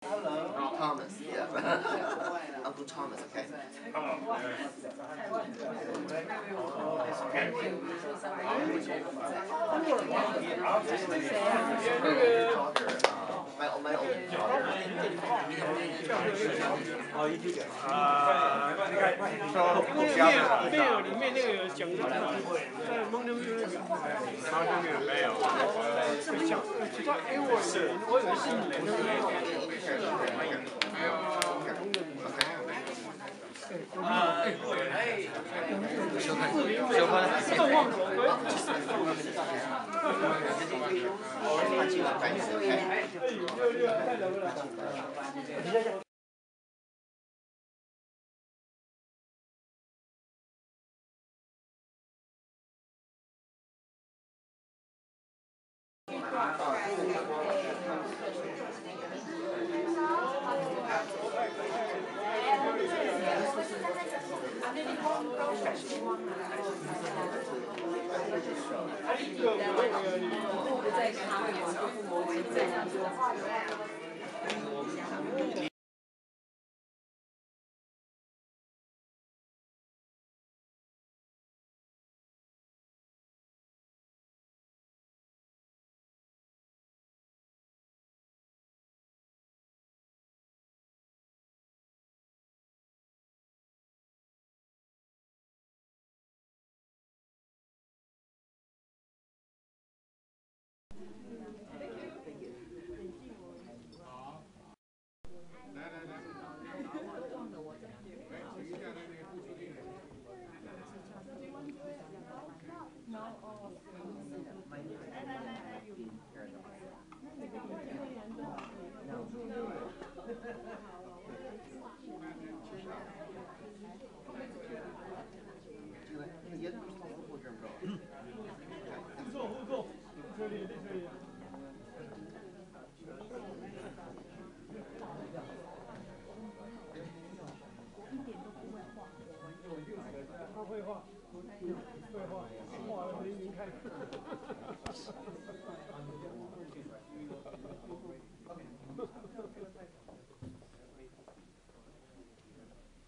Thomas, yeah. Uncle Thomas, okay. My old daughter. 哦，一个。你看，说没有，里面那个有讲的，在蒙牛那个，好像没有。讲，其他哎，我有信的，没有。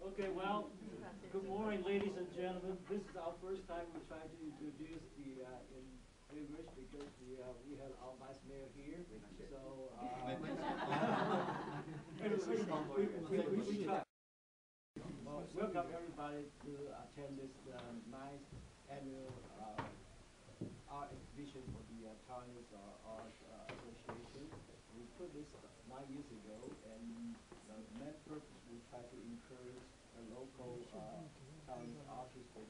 Okay, well, good morning, ladies and gentlemen. This is our first time we try to introduce the in English because we have our vice mayor here. So we try. Well, welcome everybody to attend this nice annual art exhibition for the Taiwanese Art Association. We put this 9 years ago, and the main purpose we try to encourage the local Taiwanese artists that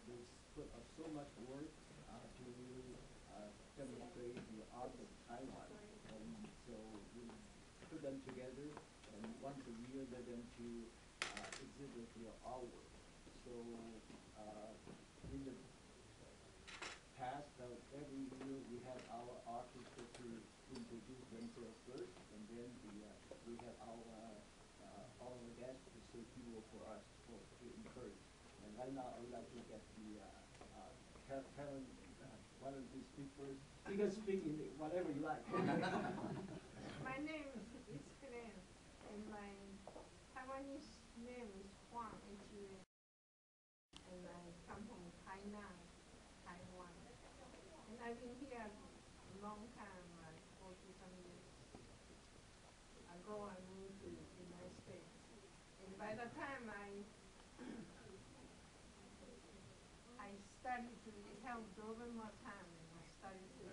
they put up so much work to demonstrate the art of Taiwan. And so we put them together, and once a year let them to exhibit their artwork. So in the past, every year we have our artists to introduce themselves first, and then we have our all of the guests to say people for us to encourage. And right now, I would like to get the Helen. Why don't you speak first? You can speak in whatever you like. My name is Helen, and my Taiwanese name is Wang, and I come from Tainan, Taiwan. And I've been here a long time, like 40-some years ago. I moved to the United States. And by the time I started to help over more time, and I started to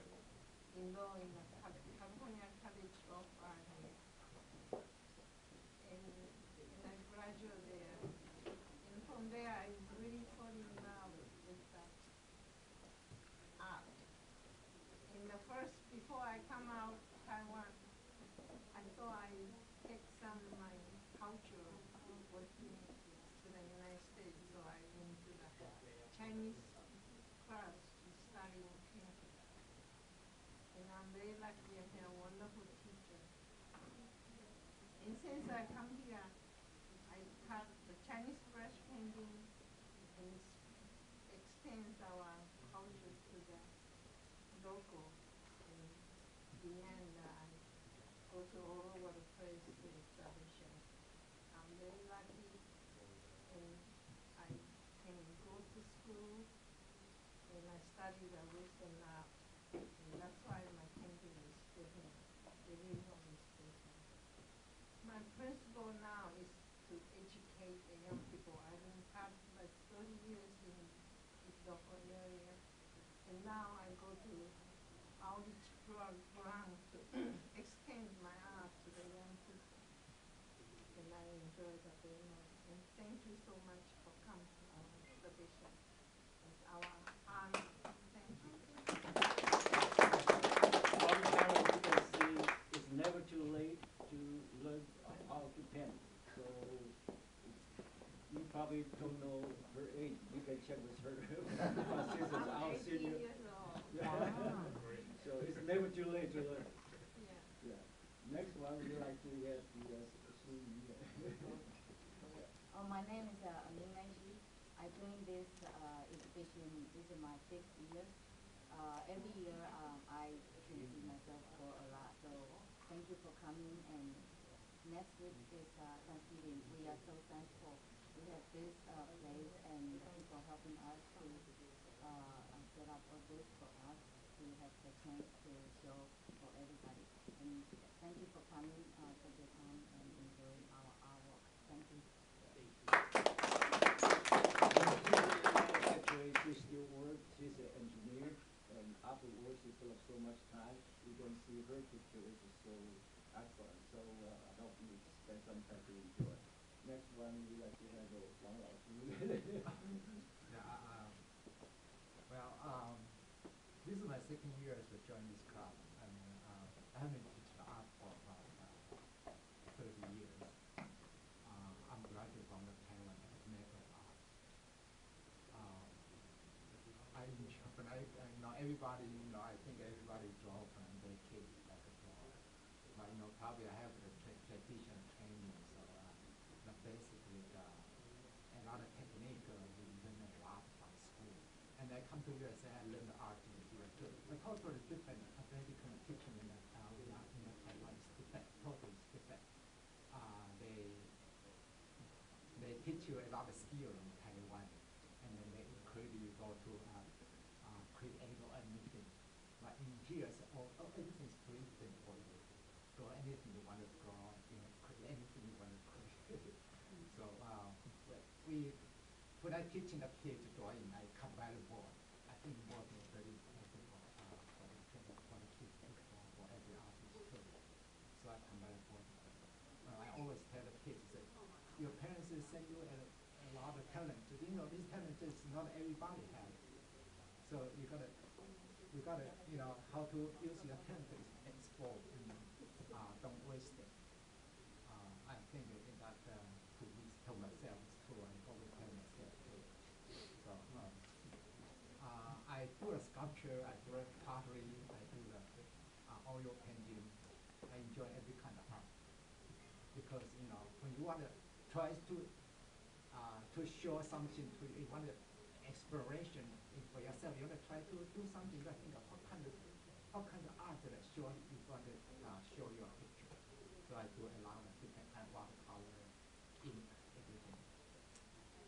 enroll in the California College of Art. And I graduated there. And from there, I really fall in love with art. And before I come out of Taiwan, I thought I'd take some of my culture working to the United States. So I went to the Chinese class to study painting. And I'm very lucky I had a wonderful teacher. And since I come here, I taught the Chinese brush painting and extends our culture to the local. And in the end, I go go to all over the place to exhibition. I'm very lucky, and I can go to school, and I study the Western art, and that's why my painting is different, very special. My principle now is to educate the young people. I've been like 30 years in this local area, and now I go to outreach program to extend my art to the young people, and I enjoy that very much. And thank you so much for coming to our exhibition. It's our honor. Thank you. It's never too late to learn how to paint. So you probably don't know her age. You can check with her. She's our 18 senior. years old. So it's never too late to learn. Yeah. Yeah. Next one, we like to get the Sheeh. My name is Ming-Mei. I joined this exhibition. This is my 6th year. Every year I can see myself grow a lot. So thank you for coming. And next week is Thanksgiving. We are so thankful. We have this place and the people helping us to set up all this for us to have the chance to show for everybody. And thank you for coming. Take your time and enjoy our artwork. Thank you. Actually, she still works. She's an engineer, and after work she still has so much time. You can see her picture is so excellent. So I hope you spend some time to enjoy. Next one, we like to have Wang. This is my 2nd year to join this club. I mean, I have been teaching art for about 30 years. I'm graduated from the Taiwan Mathematical Art. I enjoy, but everybody, I think everybody draw from their kids like a drawer. But probably I have the traditional training, so basically a lot of technique we learn a lot from school. And I come to USA, I learn the art in here too. The culture is different. American teaching in Taiwan is different, totally different. They teach you a lot of skill in Taiwan, and then they encourage you go to create or anything. But in here, everything is created for you. Draw anything you want to draw, create anything you want to create. So when I teaching the kids drawing, I come by the board. I think board is very important for the kids to draw, for every artist too. So I come by the board. I always tell the kids that your parents send you a lot of talent. This talent is not everybody has. So you gotta how to use your talent is explore. Don't waste it. I think that to myself is true. I always tell myself too. So I do a sculpture, I do a pottery, I do the oil painting. I enjoy every kind of art because when you want to try to show something to you, want to exploration for yourself. You want to try to do something. You think of what kind of art that you want to show your picture. So I do a lot of different kind of watercolor, ink, everything.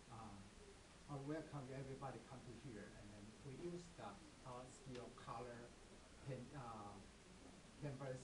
I welcome everybody come to here, and then we use our skill, color, canvas,